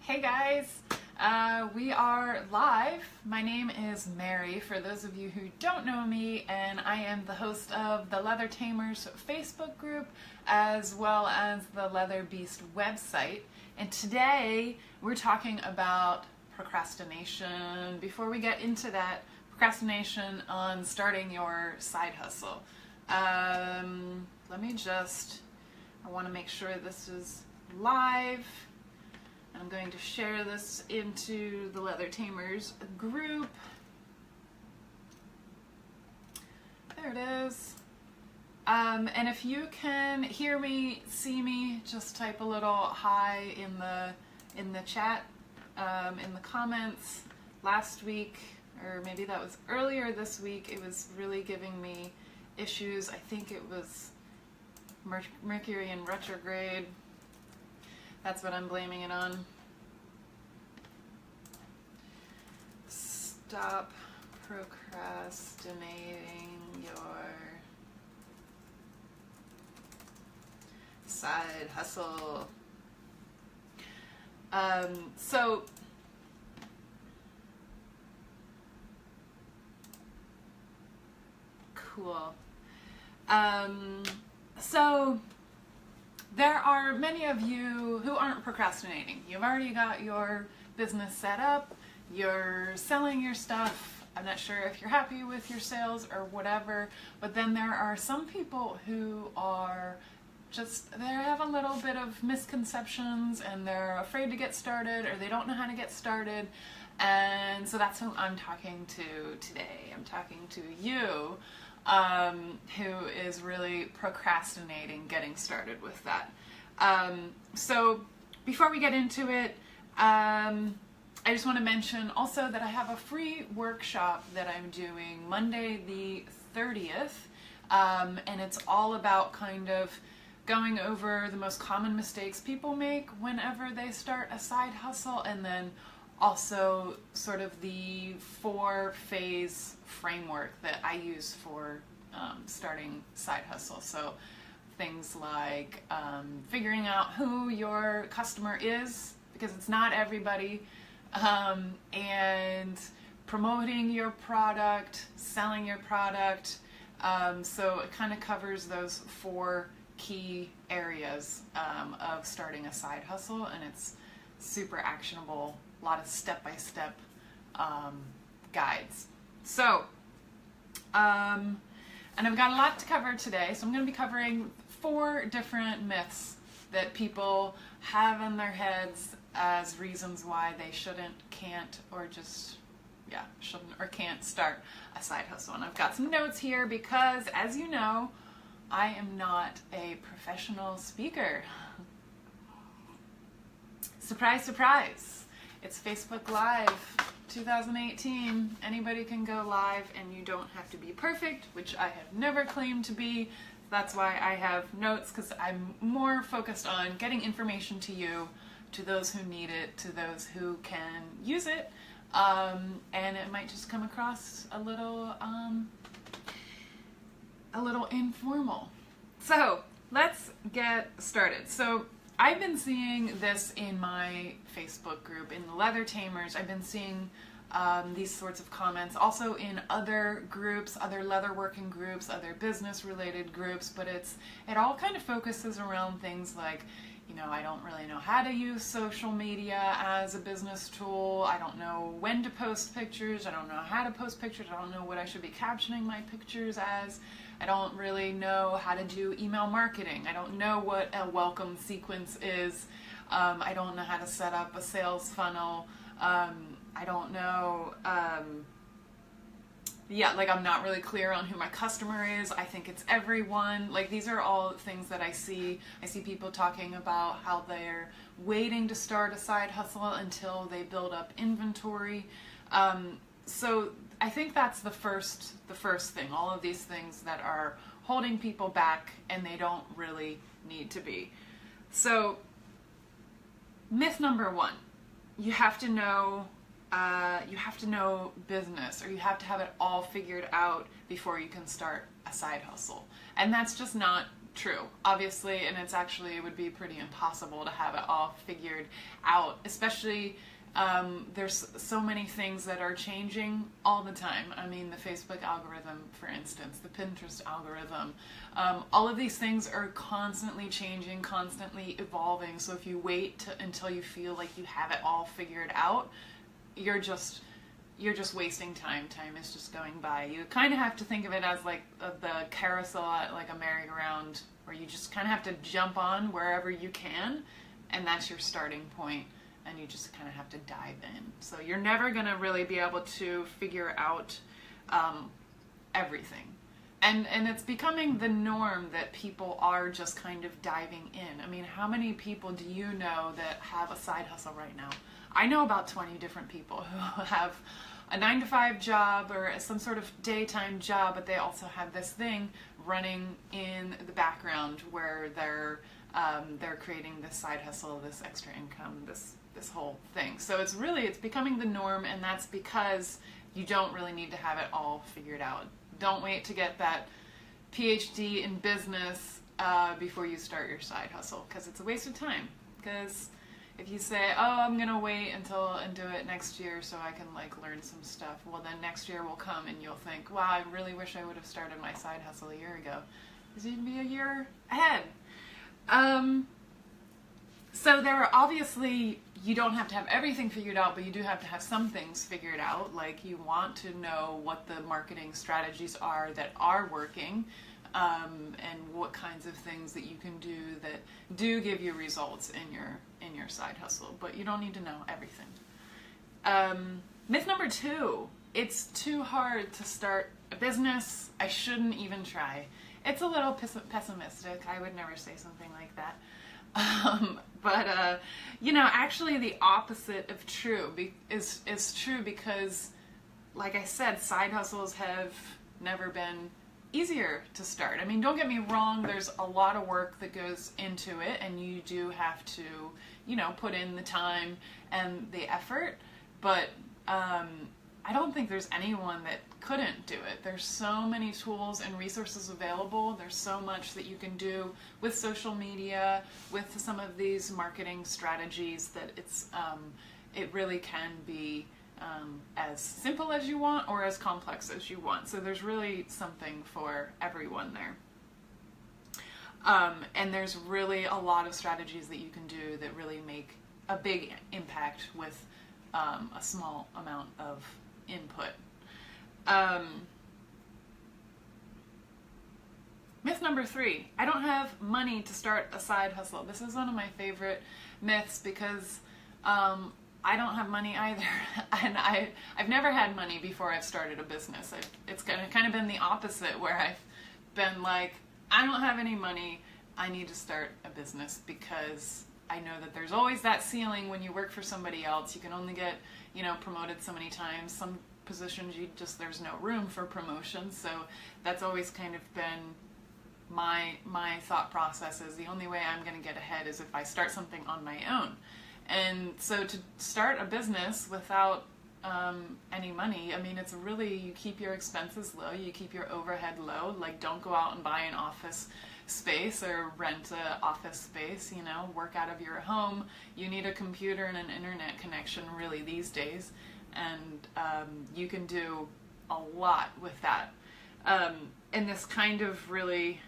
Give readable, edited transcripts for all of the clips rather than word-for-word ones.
Hey guys, we are live. My name is Mary, for those of you who don't know me, and I am the host of the Leather Tamers Facebook group as well as the Leather Beast website. And today we're talking about procrastination. Before we get into that, procrastination on starting your side hustle. I want to make sure this is live. I'm going to share this into the Leather Tamers group. There it is. And if you can hear me, see me, just type a little hi in the chat, in the comments. Last week, or maybe that was earlier this week, it was really giving me issues. I think it was Mercury in retrograde. That's what I'm blaming it on. Stop procrastinating your side hustle. So cool. So there are many of you who aren't procrastinating. You've already got your business set up, you're selling your stuff. I'm not sure if you're happy with your sales or whatever, but then there are some people who are they have a little bit of misconceptions and they're afraid to get started, or they don't know how to get started. And so that's who I'm talking to today. I'm talking to you who is really procrastinating getting started with that. So before we get into it, I just want to mention also that I have a free workshop that I'm doing Monday the 30th, and it's all about kind of going over the most common mistakes people make whenever they start a side hustle, and then also sort of the 4-phase framework that I use for starting side hustle. So things like figuring out who your customer is, because it's not everybody, and promoting your product, selling your product. So it kind of covers those 4 key areas of starting a side hustle, and it's super actionable. A lot of step-by-step guides. So, and I've got a lot to cover today, so I'm going to be covering 4 different myths that people have in their heads as reasons why they shouldn't, can't, or shouldn't or can't start a side hustle. And I've got some notes here because, as you know, I am not a professional speaker. Surprise, surprise. It's Facebook Live 2018. Anybody can go live, and you don't have to be perfect, which I have never claimed to be. That's why I have notes, because I'm more focused on getting information to you, to those who need it, to those who can use it, and it might just come across a little informal. So let's get started. So I've been seeing this in my Facebook group, in the Leather Tamers. I've been seeing these sorts of comments also in other groups, other leatherworking groups, other business-related groups, but it all kind of focuses around things like, I don't really know how to use social media as a business tool. I don't know when to post pictures. I don't know how to post pictures. I don't know what I should be captioning my pictures as. I don't really know how to do email marketing. I don't know what a welcome sequence is. I don't know how to set up a sales funnel. I don't know, I'm not really clear on who my customer is. I think it's everyone. These are all things that I see. I see people talking about how they're waiting to start a side hustle until they build up inventory. So I think that's the first thing. All of these things that are holding people back, and they don't really need to be. So myth number 1, you have to know business, or you have to have it all figured out before you can start a side hustle. And that's just not true, obviously, and it would be pretty impossible to have it all figured out, especially there's so many things that are changing all the time. I mean, the Facebook algorithm, for instance, the Pinterest algorithm, all of these things are constantly changing, constantly evolving. So if you wait until you feel like you have it all figured out, you're just wasting time. Time is just going by. You kind of have to think of it as like the carousel at like a merry-go-round, where you just kind of have to jump on wherever you can, and that's your starting point, and you just kind of have to dive in. So you're never going to really be able to figure out everything. And it's becoming the norm that people are just kind of diving in. I mean, how many people do you know that have a side hustle right now? I know about 20 different people who have a 9-to-5 job or some sort of daytime job, but they also have this thing running in the background where they're creating this side hustle, this extra income, this whole thing. So it's becoming the norm, and that's because you don't really need to have it all figured out. Don't wait to get that PhD in business before you start your side hustle, because it's a waste of time. Because if you say, oh, I'm going to wait and do it next year so I can like learn some stuff, well then next year will come and you'll think, wow, I really wish I would have started my side hustle a year ago. Because you'd be a year ahead. So there are obviously, you don't have to have everything figured out, but you do have to have some things figured out. Like you want to know what the marketing strategies are that are working, and what kinds of things that you can do that do give you results in your side hustle, but you don't need to know everything. Myth number 2, it's too hard to start a business. I shouldn't even try. It's a little pessimistic. I would never say something like that. But actually the opposite of true is true, because like I said, side hustles have never been easier to start. I mean, don't get me wrong, there's a lot of work that goes into it, and you do have to, put in the time and the effort, but I don't think there's anyone that couldn't do it. There's so many tools and resources available. There's so much that you can do with social media, with some of these marketing strategies, that it really can be as simple as you want or as complex as you want. So there's really something for everyone there. And there's really a lot of strategies that you can do that really make a big impact with a small amount of input. Myth number 3, I don't have money to start a side hustle. This is one of my favorite myths, because I don't have money either, and I've never had money before I've started a business. It's kind of been the opposite, where I've been like, I don't have any money, I need to start a business, because I know that there's always that ceiling when you work for somebody else. You can only get, promoted so many times. Some positions there's no room for promotion, so that's always kind of been my thought process, is the only way I'm going to get ahead is if I start something on my own. And so to start a business without any money, I mean, it's really, you keep your expenses low, you keep your overhead low. Like, don't go out and buy an office space or rent an office space, work out of your home. You need a computer and an internet connection really these days, and you can do a lot with that. And this kind of really,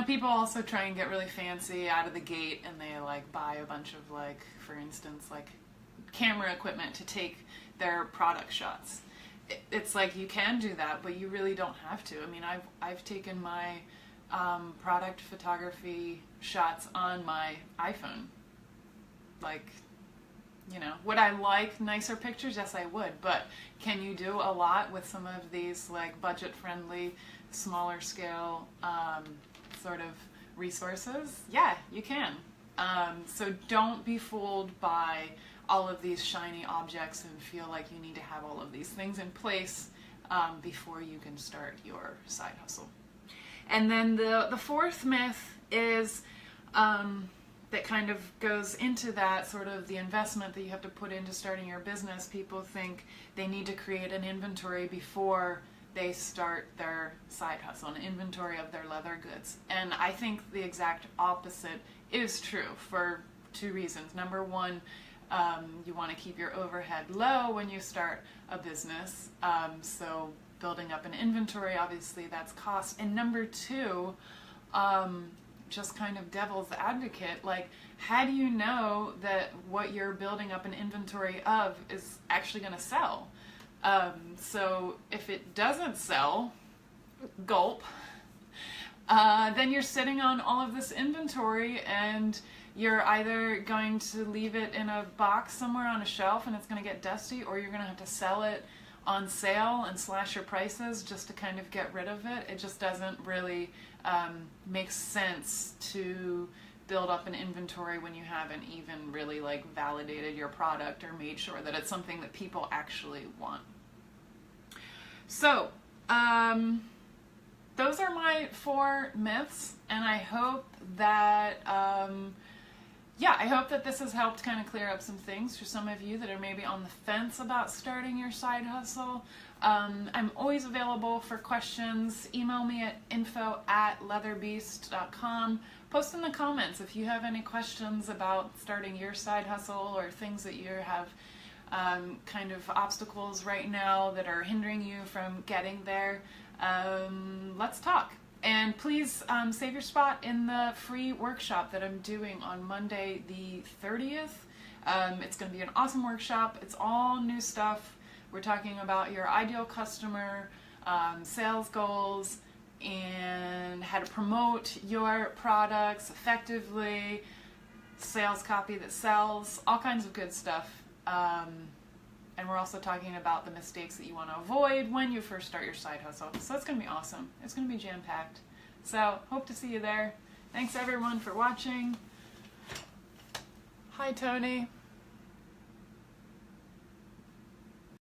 people also try and get really fancy out of the gate, and they like buy a bunch of, like, for instance, like camera equipment to take their product shots. It's like, you can do that, but you really don't have to. I mean, I've taken my product photography shots on my iPhone. Like, would I like nicer pictures? Yes, I would. But can you do a lot with some of these like budget-friendly, smaller scale sort of resources? Yeah, you can. So don't be fooled by all of these shiny objects and feel like you need to have all of these things in place before you can start your side hustle. And then the 4th myth is that kind of goes into that sort of the investment that you have to put into starting your business. People think they need to create an inventory before they start their side hustle, an inventory of their leather goods. And I think the exact opposite is true for two reasons. Number one, you want to keep your overhead low when you start a business. So building up an inventory, obviously that's cost. And number two, just kind of devil's advocate, like, how do you know that what you're building up an inventory of is actually going to sell? So if it doesn't sell, gulp, then you're sitting on all of this inventory, and you're either going to leave it in a box somewhere on a shelf and it's going to get dusty, or you're going to have to sell it on sale and slash your prices just to kind of get rid of it. It just doesn't really make sense to build up an inventory when you haven't even really like validated your product or made sure that it's something that people actually want. So those are my 4 myths, and I hope that I hope that this has helped kind of clear up some things for some of you that are maybe on the fence about starting your side hustle. I'm always available for questions. Email me at info@leatherbeast.com. Post in the comments if you have any questions about starting your side hustle or things that you have kind of obstacles right now that are hindering you from getting there. Let's talk. And please save your spot in the free workshop that I'm doing on Monday the 30th. It's going to be an awesome workshop. It's all new stuff. We're talking about your ideal customer, sales goals, and how to promote your products effectively, sales copy that sells, all kinds of good stuff. And we're also talking about the mistakes that you want to avoid when you first start your side hustle. So it's going to be awesome. It's going to be jam-packed. So hope to see you there. Thanks everyone for watching. Hi, Tony.